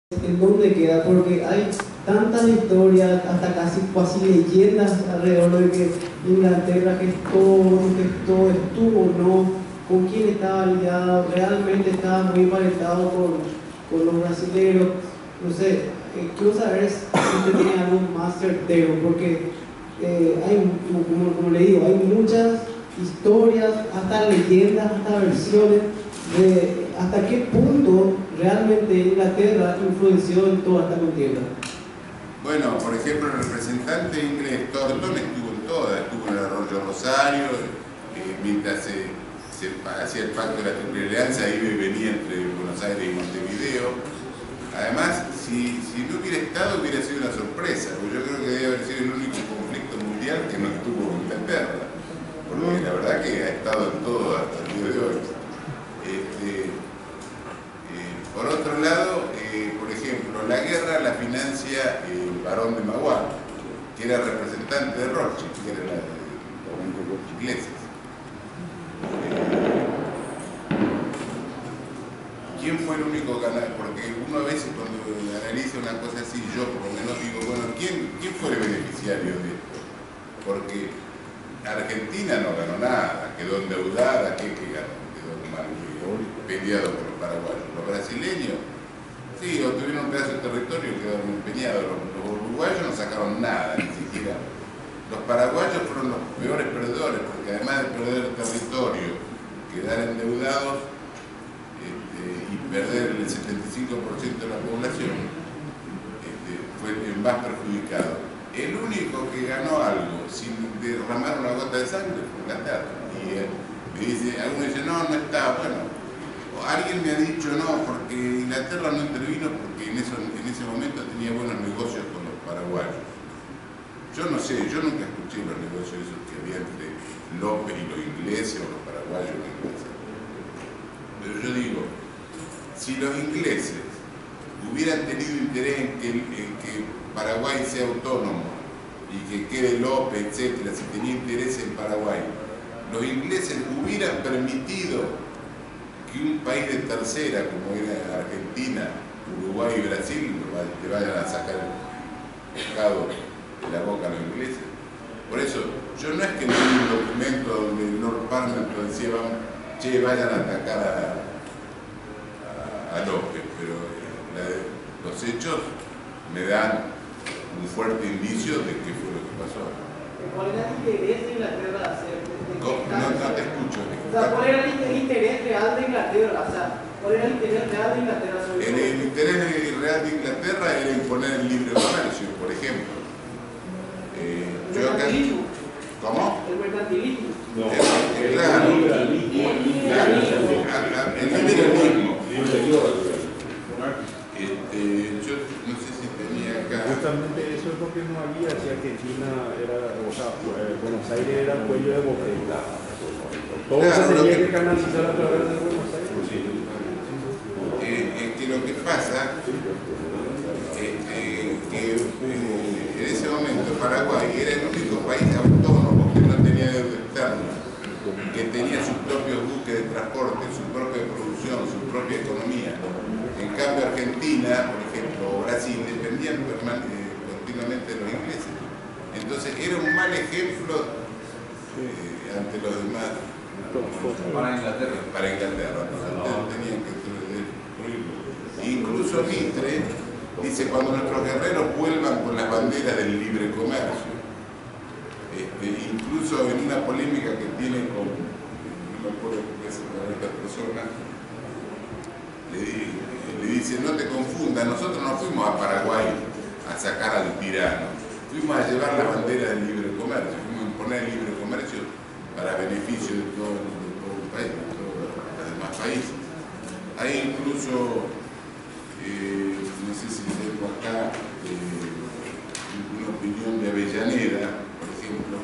en dónde queda, porque hay tantas historias, hasta casi leyendas alrededor de que Inglaterra gestó, estuvo o no, con quién estaba aliado, realmente estaba muy emparentado con los brasileños. No sé, quiero saber si usted tiene algo más certero, porque hay, como le digo, hay muchas historias, hasta leyendas, hasta versiones de hasta qué punto realmente Inglaterra influenció en toda esta contienda. Bueno, por ejemplo, el representante inglés Thornton estuvo en todas, estuvo en el Arroyo Rosario, mientras se hacía el pacto de la Triple Alianza, iba y venía entre Buenos Aires y Montevideo. Además, si no hubiera estado, hubiera sido una sorpresa, porque yo creo que debe haber sido el único conflicto mundial que no estuvo Inglaterra, porque la verdad que ha estado en todo hasta el día de hoy. Por otro lado, por ejemplo, la guerra la financia el barón de Maguire, que era representante de Rothschild, que era la de los ingleses. ¿Quién fue el único ganador? Porque uno a veces cuando analiza una cosa así, yo por lo menos digo, bueno, ¿quién fue el beneficiario de esto? Porque Argentina no ganó nada, quedó endeudada, ¿qué ganó? Quedó mal peleado por los paraguayos. Los brasileños, sí, obtuvieron un pedazo de territorio y quedaron empeñados. Los uruguayos no sacaron nada, ni siquiera. Los paraguayos fueron los peores perdedores, porque además de perder el territorio, quedar endeudados y perder el 75% de la población, fue el más perjudicado. El único que ganó algo sin derramar una gota de sangre fue Inglaterra. Y me dice, algunos dicen, no está, bueno. Alguien me ha dicho no, porque Inglaterra no intervino porque en ese momento tenía buenos negocios con los paraguayos. Yo no sé, yo nunca escuché los negocios esos que había entre López y los ingleses o los paraguayos y los ingleses. Pero yo digo, si los ingleses hubieran tenido interés en que Paraguay sea autónomo y que quede López, etcétera, si tenía interés en Paraguay, los ingleses hubieran permitido que un país de tercera, como era Argentina, Uruguay y Brasil, le vayan a sacar el pescado de la boca a los ingleses. Por eso, yo no es que leí un documento donde Lord Palmerston decía, che, vayan a atacar a López, pero los hechos me dan un fuerte indicio de qué fue lo que pasó. ¿Cuál era el interés de Inglaterra de hacer? No te escucho. O sea, ¿cuál era el interés real de Inglaterra? O sea, ¿cuál era el interés real de Inglaterra sobre eso? El interés real de Inglaterra era imponer el libre comercio, por ejemplo. ¿El mercantilismo? ¿Cómo? ¿El mercantilismo? No, Claro. El liberalismo. Yo no sé si tenía acá. Justamente eso es lo que no había, si Argentina era, o sea, Buenos Aires era el cuello de botella. Todo Claro, se tenía que canalizar a través de Buenos Aires. Que lo que pasa es que en ese momento Paraguay era el único país autónomo que no tenía deuda externa, que tenía sus propios buques de transporte, su propia producción, su propia economía. En cambio Argentina, por ejemplo, o Brasil, dependían continuamente de los ingleses. Entonces era un mal ejemplo ante los demás. Para Inglaterra. Para Inglaterra. Entonces tenían que destruirlo. Incluso Mitre dice, cuando nuestros guerreros vuelvan con las banderas del libre comercio, incluso en una polémica que tiene con, no me acuerdo qué es esta persona, le dice, no te confundas, nosotros no fuimos a Paraguay a sacar al tirano, fuimos a llevar la bandera del libre comercio, fuimos a imponer el libre comercio para beneficio de todo el país, de todos los demás países. Hay incluso, no sé si tengo acá una opinión de Avellaneda, por ejemplo,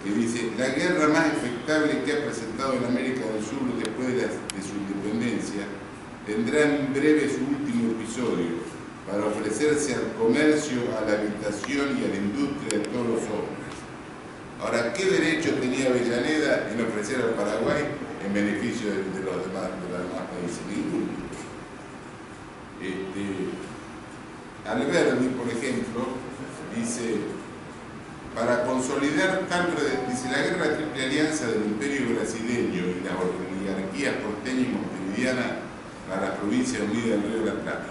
que dice, la guerra más efectable que ha presentado en América del Sur después de su independencia tendrá en breve su último episodio para ofrecerse al comercio, a la habitación y a la industria de todos los hombres. Ahora, ¿qué derecho tenía Avellaneda en ofrecer al Paraguay en beneficio de los demás países? Ninguno. Alberdi, por ejemplo, dice, para consolidar dice, la guerra de Triple Alianza del Imperio Brasileño y las oligarquías porteña y montevideana para las provincias unidas del Río de la Plata.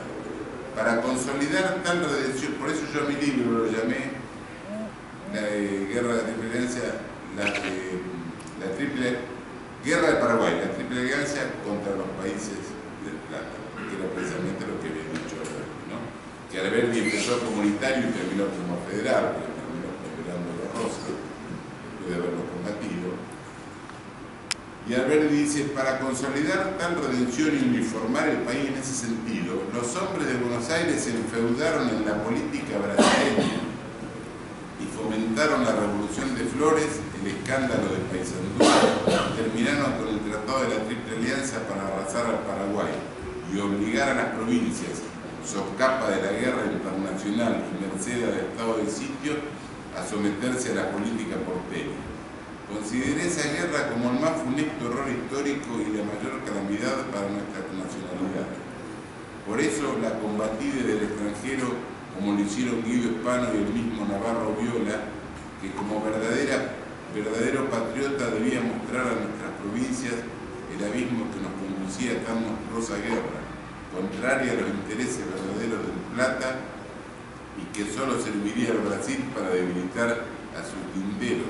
Para consolidar tal redención, por eso yo a mi libro lo llamé la guerra de Triple Alianza, la Triple Guerra de Paraguay, la Triple Alianza contra los países del Plata, que era precisamente lo que había dicho Alberdi, ¿no? Que Alberdi empezó comunitario y terminó como federal, porque terminó prosperando la Rosa, después de haberlo combatido. Y Alberdi dice, para consolidar tal redención y uniformar el país en ese sentido, los hombres de Buenos Aires se enfeudaron en la política brasileña y fomentaron la revolución de Flores, el escándalo de Paysandú, terminaron con el Tratado de la Triple Alianza para arrasar al Paraguay y obligar a las provincias, socapa de la guerra internacional y merced al estado de sitio, a someterse a la política porteña. Consideré esa guerra como el más funesto error histórico y la mayor calamidad para nuestra nacionalidad. Por eso la combatí desde el extranjero, como lo hicieron Guido Hispano y el mismo Navarro Viola, que como verdadero patriota debía mostrar a nuestras provincias el abismo que nos conducía a tan monstruosa guerra, contraria a los intereses verdaderos del Plata y que solo serviría al Brasil para debilitar a sus linderos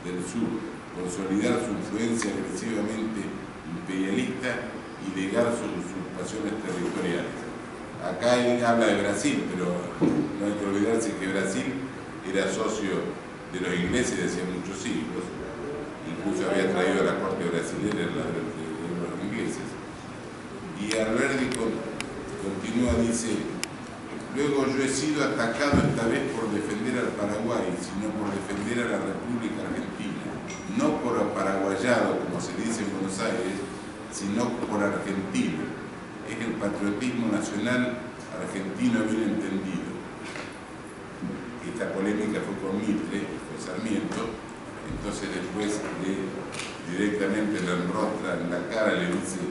del sur, consolidar su influencia agresivamente imperialista y negar sus usurpaciones territoriales. Acá él habla de Brasil, pero no hay que olvidarse que Brasil era socio de los ingleses desde hace muchos siglos, incluso había traído a la corte brasileña de los ingleses. Y Alberdi continúa, dice, luego yo he sido atacado esta vez por defender al Paraguay, sino por defender a la República Argentina, no por paraguayado, como se dice en Buenos Aires, sino por argentino. Es el patriotismo nacional argentino bien entendido. Esta polémica fue con Mitre, con Sarmiento, entonces después directamente le enrostra en la cara, le dice,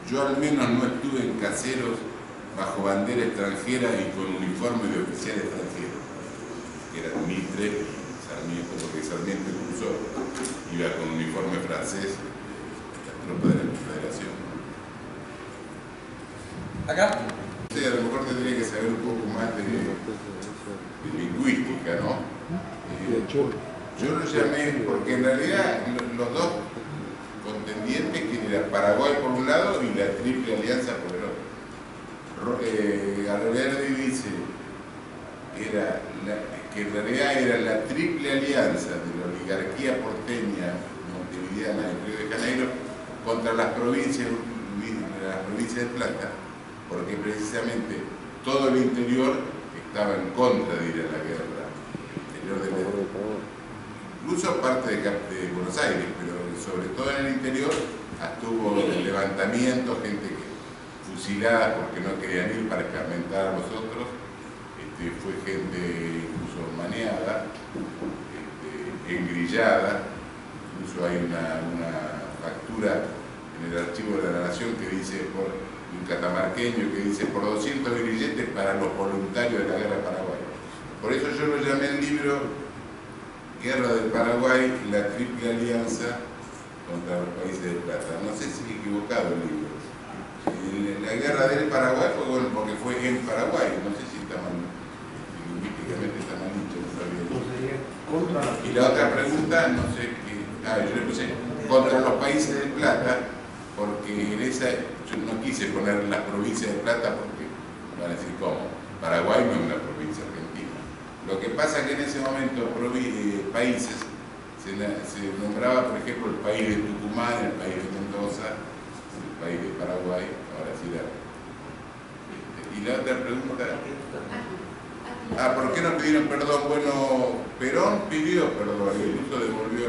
yo al menos no estuve en caseros bajo bandera extranjera y con uniforme de oficial extranjero, que era Mitre y Sarmiento, porque Sarmiento incluso iba con uniforme francés, la tropa de la Confederación. Acá. Sí, a lo mejor tendría que saber un poco más de lingüística, ¿no? Yo lo llamé, porque en realidad los dos contendientes, que era Paraguay por un lado y la Triple Alianza por el otro. Alberdi dice que en realidad era la Triple Alianza de la oligarquía porteña montevideana del Río de Janeiro contra las provincias de Plata, porque precisamente todo el interior estaba en contra de ir a la guerra, incluso parte de Buenos Aires, pero sobre todo en el interior estuvo levantamientos, gente fusilada porque no querían ir para escarmentar a los otros, fue gente incluso maneada, engrillada, incluso hay una factura en el archivo de la Nación que dice, por un catamarqueño que dice, por 200 grilletes para los voluntarios de la guerra de Paraguay. Por eso yo lo llamé el libro Guerra del Paraguay, la Triple Alianza contra los países de Plata. No sé si he equivocado el libro. La guerra del Paraguay fue bueno porque fue en Paraguay, no sé si está mal, lingüísticamente está mal dicho, no sabía. Y la otra pregunta, no sé qué, yo le puse contra los países de Plata, porque en esa, yo no quise poner las provincias de Plata porque van a decir cómo, Paraguay no es una provincia argentina. Lo que pasa es que en ese momento países se nombraba, por ejemplo, el país de Tucumán, el país de Mendoza, el país de Paraguay, ahora sí la. Y la otra pregunta, ¿por qué no pidieron perdón? Bueno, Perón pidió perdón, incluso devolvió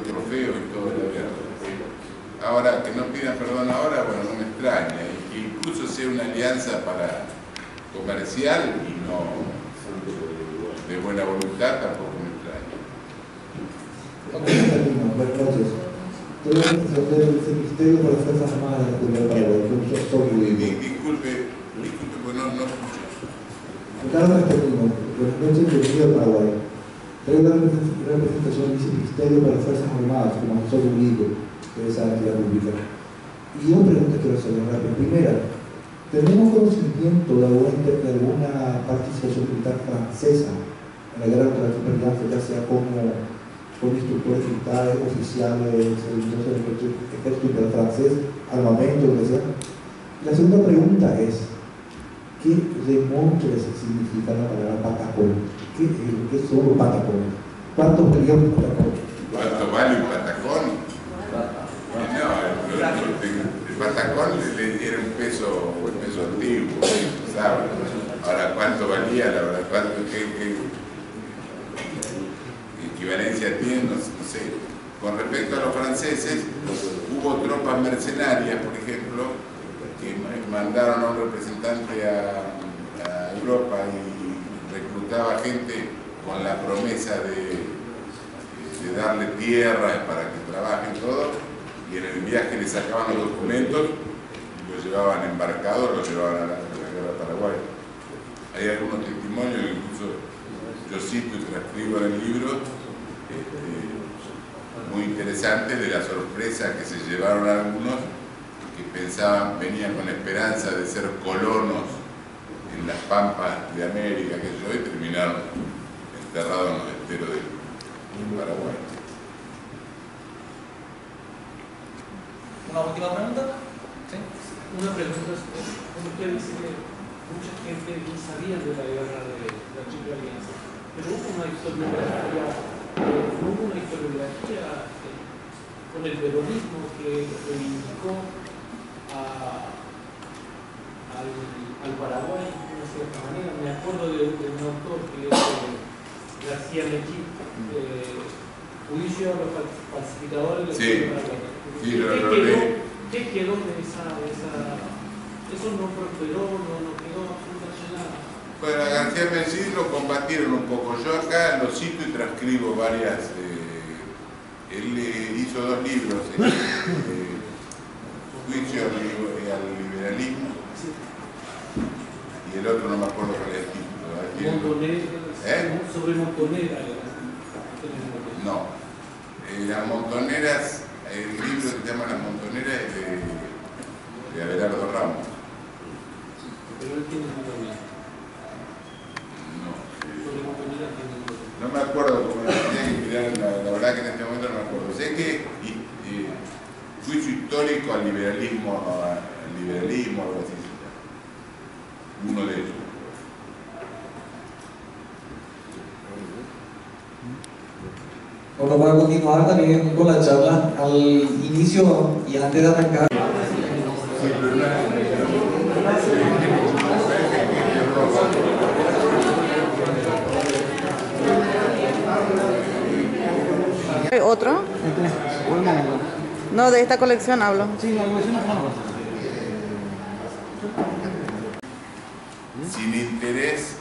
trofeos y todo la guerra. Ahora, que no pidan perdón ahora, bueno, no me extraña, y que incluso sea una alianza para comercial y no de buena voluntad, tampoco me extraña. Buenas noches. de la representación del Ministerio para las Fuerzas Armadas de la República del Paraguay, el profesor Soculino. Disculpe, pues no escucho. Ricardo Respetino, representante del Ministerio del Paraguay. Traigo la representación del Viceministerio para las Fuerzas Armadas, como asesor jurídico de esa entidad pública. Y dos preguntas quiero hacer. La primera, ¿tenemos conocimiento de alguna participación militar francesa en la guerra contra la supervivencia, ya sea como instructores militares, oficiales, servicios del ejército imperial francés, armamento, lo que sea? La segunda pregunta es, ¿qué remontes significa la palabra patacón? ¿Qué son los patacones? ¿Cuántos pelean los patacones? ¿Cuánto vale un patacón? No, el patacón era un peso antiguo, ¿sabes? Ahora, ¿cuánto valía? La verdad, ¿qué equivalencia tiene? No sé. Con respecto a los franceses, hubo tropas mercenarias, por ejemplo, que mandaron a un representante a Europa y reclutaba gente con la promesa de darle tierras para que trabajen todo, y en el viaje le sacaban los documentos y los llevaban embarcados, los llevaban a la guerra paraguaya. Hay algunos testimonios, incluso yo cito y transcribo en el libro, muy interesantes, de la sorpresa que se llevaron algunos que pensaban, venían con la esperanza de ser colonos en las pampas de América, que yo, y terminaron enterrados en los esteros del Paraguay. ¿Una última pregunta? ¿Sí? Una pregunta, como usted dice que mucha gente no sabía de la guerra de la Triple Alianza, pero hubo una historiografía con el peronismo que reivindicó al Paraguay de una cierta manera. Me acuerdo de un autor que es García Mechí, Juicio a los falsificadores del Paraguay. Sí, ¿Qué quedó de esa? Eso no prosperó, no quedó absolutamente nada. Bueno, a García Mechí lo combatieron un poco. Yo acá lo cito y transcribo varias. Él hizo dos libros, Juicio al liberalismo, y el otro no me acuerdo cuál es el título. Sobre Montonera. No, las montoneras, el libro que se llama Las montoneras es de Abelardo Ramos. Pero él tiene una novia. No me acuerdo cómo tenía que mirar, la verdad que en este momento no me acuerdo. Sé que juicio histórico al liberalismo, algo así. Uno de ellos. Bueno, para continuar también con la charla, al inicio y antes de arrancar. ¿Otro? No, de esta colección hablo. Sí, la colección Sin intereses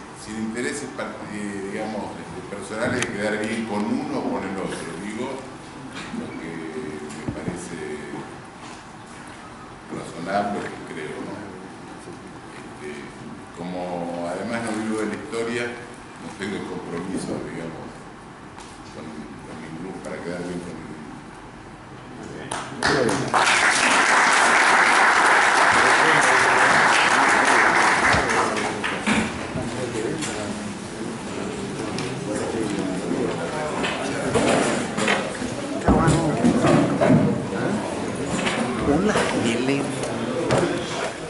digamos, personales de quedar bien con uno o con el otro. Digo lo que me parece razonable, que creo, ¿no? Como además no vivo de la historia, no tengo el compromiso, digamos, con mi grupo para quedar bien con mi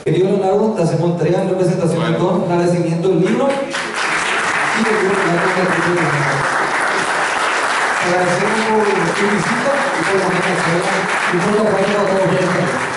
Querido Leonardo, te hacemos entrega en representación de todo, agradecimiento del libro y del libro de la agradecemos por tu visita y por la comunicación y por la parte de todos ustedes.